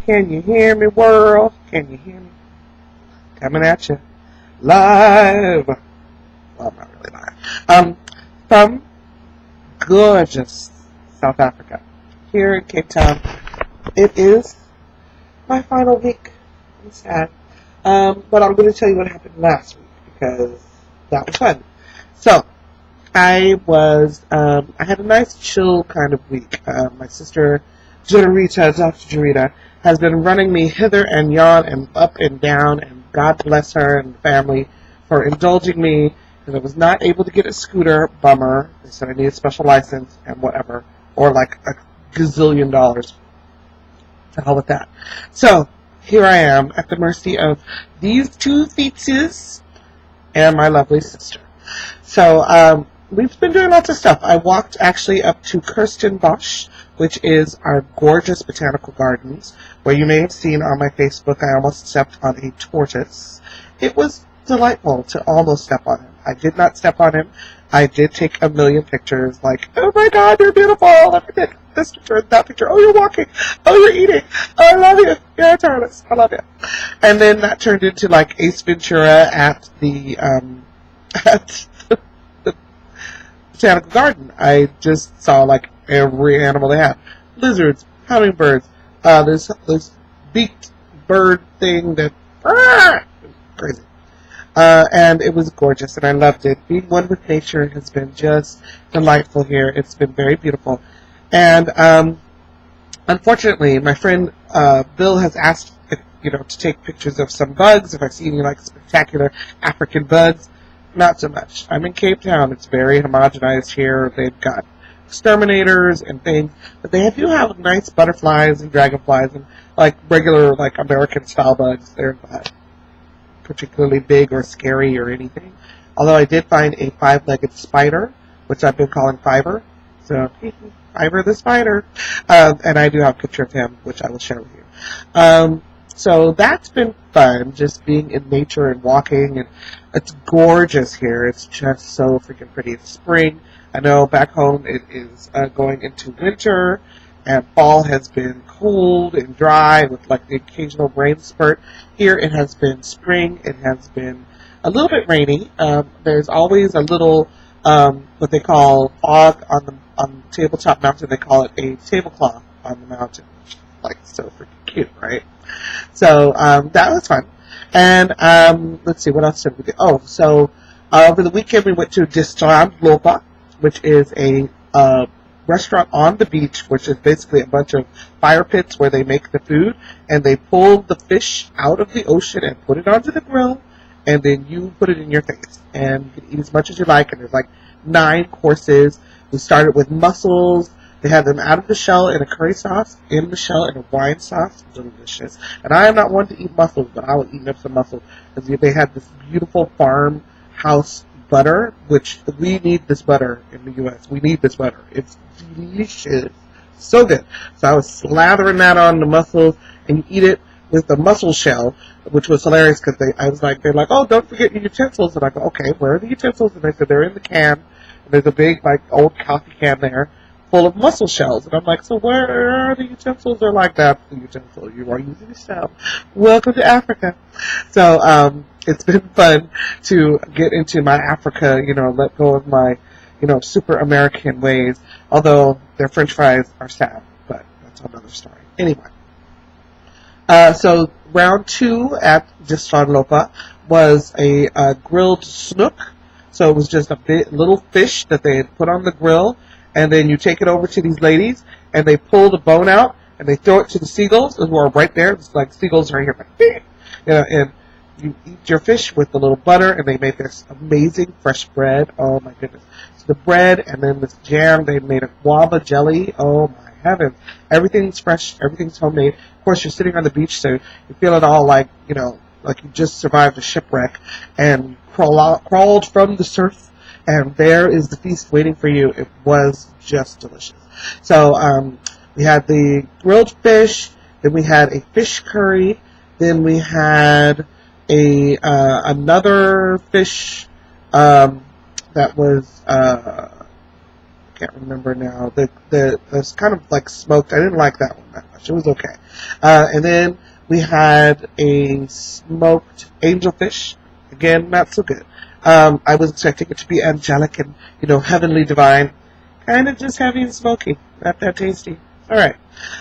Can you hear me, world? Can you hear me? Coming at you live. Well, not really live. From gorgeous South Africa, here in Cape Town. It is my final week. I'm sad. But I'm going to tell you what happened last week because that was fun. So, I had a nice chill kind of week. My sister, Dr. Jarita, has been running me hither and yon and up and down, and God bless her and the family for indulging me, because I was not able to get a scooter. Bummer. They said I need a special license and whatever, or like a gazillion dollars. To hell with that. So, here I am at the mercy of these two feetses and my lovely sister. So, we've been doing lots of stuff. I walked actually up to Kirstenbosch, which is our gorgeous botanical gardens, where you may have seen on my Facebook I almost stepped on a tortoise. It was delightful to almost step on him. I did not step on him. I did take a million pictures, like, oh my God, you're beautiful. Let me take this picture, that picture. Oh, you're walking. Oh, you're eating. Oh, I love you. You're a tortoise. I love you. And then that turned into like Ace Ventura at the botanical garden. I just saw like every animal they have. Lizards, hummingbirds, this beaked bird thing that crazy. And it was gorgeous, and I loved it. Being one with nature has been just delightful here. It's been very beautiful. And unfortunately, my friend Bill has asked to take pictures of some bugs, if I see any like spectacular African bugs. Not so much. I'm in Cape Town. It's very homogenized here. They've got exterminators and things, but they do have nice butterflies and dragonflies and like regular like American style bugs. They're not particularly big or scary or anything. Although I did find a 5-legged spider, which I've been calling Fiver. So, Fiver the spider. And I do have a picture of him, which I will share with you. So that's been fun, just being in nature and walking, and it's gorgeous here. It's just so freaking pretty. It's spring. I know back home it is going into winter, and fall has been cold and dry with like the occasional rain spurt. Here it has been spring. It has been a little bit rainy. There's always a little what they call fog on the tabletop mountain. They call it a tablecloth on the mountain. Like so freaking cute, right? So that was fun. And let's see, what else did we do? Oh, so over the weekend we went to Restaurant Lopa, which is a restaurant on the beach, which is basically a bunch of fire pits where they make the food, and they pull the fish out of the ocean and put it onto the grill, and then you put it in your face. And you can eat as much as you like, and there's like 9 courses. We started with mussels. They had them out of the shell in a curry sauce, in the shell in a wine sauce. Delicious. And I am not one to eat mussels, but I will eat up some mussels. Because they had this beautiful farmhouse butter, which we need this butter in the U.S. We need this butter. It's delicious. So good. So I was slathering that on the mussels, and you eat it with the mussel shell, which was hilarious because they're like, oh, don't forget your utensils. And I go, okay, where are the utensils? And they said, they're in the can. And there's a big, like, old coffee can there, full of mussel shells. And I'm like, so where are the utensils? They're like, that's the utensil. You are using the shell. Welcome to Africa. So, it's been fun to get into my Africa, let go of my, super American ways. Although their French fries are sad, but that's another story. Anyway. So round 2 at Restaurant Lopa was a grilled snook. So it was just a little fish that they had put on the grill. And then you take it over to these ladies, and they pull the bone out, and they throw it to the seagulls, who are right there. It's like seagulls right here. And you eat your fish with a little butter, and they made this amazing fresh bread. Oh, my goodness. So the bread, and then this jam. They made a guava jelly. Oh, my heavens. Everything's fresh. Everything's homemade. Of course, you're sitting on the beach, so you feel it all like, like you just survived a shipwreck and crawled from the surf. And there is the feast waiting for you. It was just delicious. So we had the grilled fish, then we had a fish curry, then we had another fish that was can't remember now. It's kind of like smoked. I didn't like that one that much. It was okay. And then we had a smoked angelfish. Again, not so good. I was expecting it to be angelic and, heavenly divine. Kind of just heavy and smoky. Not that tasty. All right.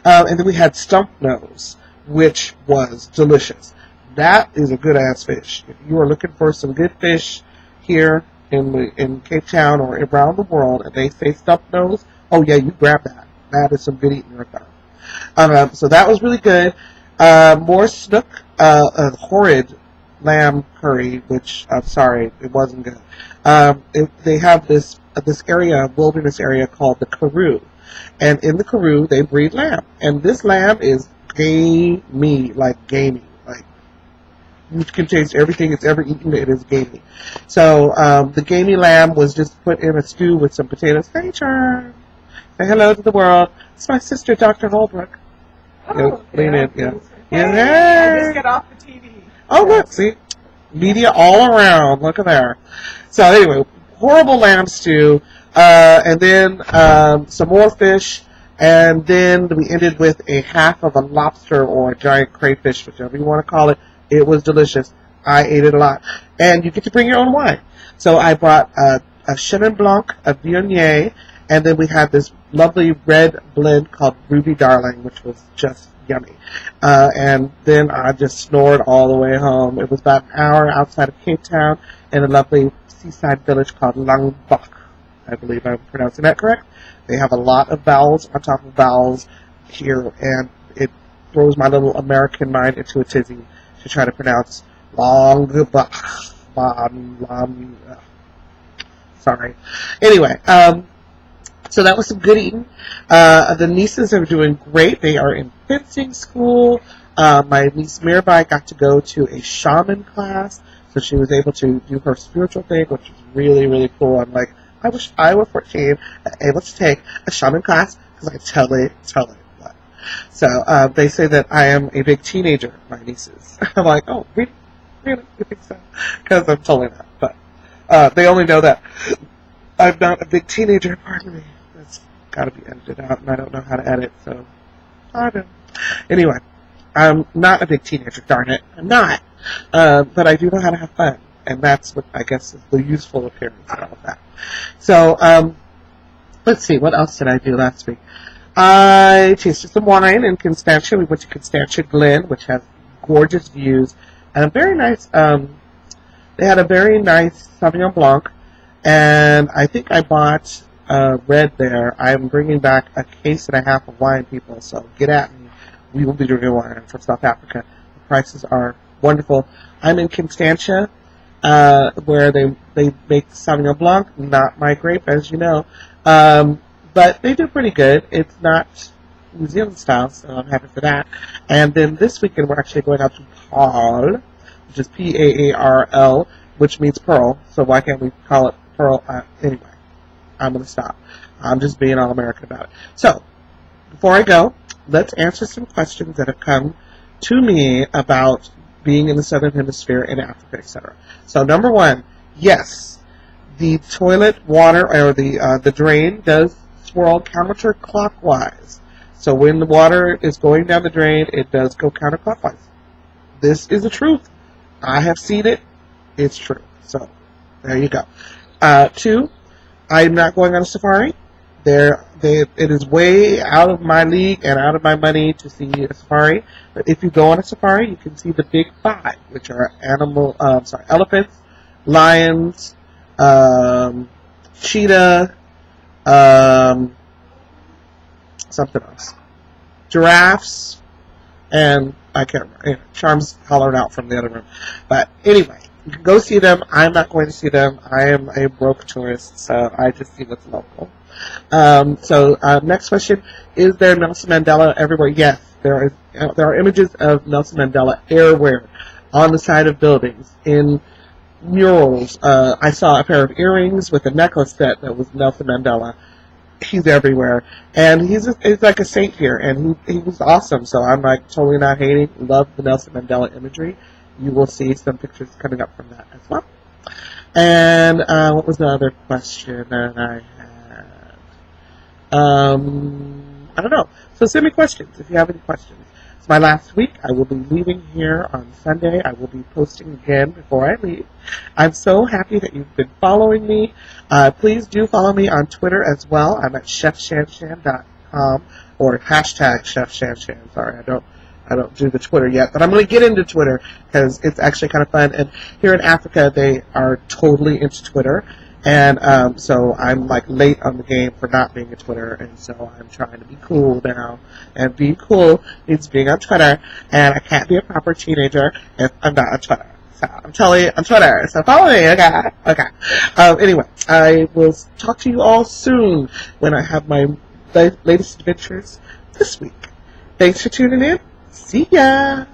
And then we had stump nose, which was delicious. That is a good-ass fish. If you are looking for some good fish here in Cape Town or around the world, and they say stump nose, oh yeah, you grab that. That is some good eating right there. So that was really good. More snook, horrid lamb curry, which I'm sorry, it wasn't good. They have this wilderness area called the Karoo, and in the Karoo they breed lamb, and this lamb is gamey, like gamey, like you can taste everything it's ever eaten. It is gamey. So the gamey lamb was just put in a stew with some potatoes. Hey, Charm, say hello to the world. It's my sister, Dr. Holbrook. Lean in, yeah. Hey, Yeah. I just get off the TV. Oh, look, see? Media all around. Look at there. So, anyway, horrible lamb stew. And then some more fish. And then we ended with a half of a lobster or a giant crayfish, whichever you want to call it. It was delicious. I ate it a lot. And you get to bring your own wine. So I brought a Chenin Blanc, a Viognier, and then we had this lovely red blend called Ruby Darling, which was just yummy. And then I just snored all the way home. It was about an hour outside of Cape Town in a lovely seaside village called Langbach. I believe I'm pronouncing that correct. They have a lot of vowels on top of vowels here, and it throws my little American mind into a tizzy to try to pronounce Langbach. Sorry. Anyway, so that was some good eating. The nieces are doing great. They are in fencing school. My niece Mirabai got to go to a shaman class, so she was able to do her spiritual thing, which was really, really cool. I'm like, I wish I were 14, able to take a shaman class, because I totally would. So they say that I am a big teenager, my nieces. I'm like, oh, really? You think so? Because I'm totally not. But they only know that I'm not a big teenager. Pardon me. That's got to be edited out, and I don't know how to edit, so pardon. Anyway, I'm not a big teenager, darn it. I'm not. But I do know how to have fun, and that's what I guess is the useful appearance of all of that. So, let's see, what else did I do last week? I tasted some wine in Constantia. We went to Constantia Glen, which has gorgeous views, and a very nice, they had a very nice Sauvignon Blanc, and I think I bought red there. I'm bringing back a case and a half of wine, people, so get at me. We will be drinking wine from South Africa. The prices are wonderful. I'm in Constantia, where they make Sauvignon Blanc, not my grape, as you know, but they do pretty good. It's not New Zealand style, so I'm happy for that. And then this weekend we're actually going out to Paarl, which is P-A-A-R-L, which means pearl, so why can't we call it pearl? Anyway, I'm going to stop. I'm just being all American about it. So, before I go, let's answer some questions that have come to me about being in the Southern Hemisphere, in Africa, etc. So, number one, yes, the toilet water, or the drain, does swirl counterclockwise. So when the water is going down the drain, it does go counterclockwise. This is the truth. I have seen it. It's true. So, there you go. Two, I'm not going on a safari. It is way out of my league and out of my money to see a safari. But if you go on a safari, you can see the big five, which are elephants, lions, cheetah, something else, giraffes, and I can't remember. Charm's hollering out from the other room. But anyway, you can go see them. I'm not going to see them. I am a broke tourist, so I just see what's local. Next question: is there Nelson Mandela everywhere? Yes, there are images of Nelson Mandela everywhere, on the side of buildings, in murals. I saw a pair of earrings with a necklace set that was Nelson Mandela. He's everywhere, and he's like a saint here, and he was awesome. So I'm like totally not hating. Love the Nelson Mandela imagery. You will see some pictures coming up from that as well. And what was the other question that I had? I don't know. So send me questions if you have any questions. It's my last week. I will be leaving here on Sunday. I will be posting again before I leave. I'm so happy that you've been following me. Please do follow me on Twitter as well. I'm at chefshanshan.com or hashtag chefshanshan. Sorry, I don't do the Twitter yet, but I'm going to get into Twitter because it's actually kind of fun. And here in Africa, they are totally into Twitter. And so I'm like late on the game for not being a Twitter, and so I'm trying to be cool now. And being cool means being on Twitter, and I can't be a proper teenager if I'm not on Twitter. So I'm totally on Twitter, so follow me, okay. Anyway, I will talk to you all soon when I have my latest adventures this week. Thanks for tuning in. See ya!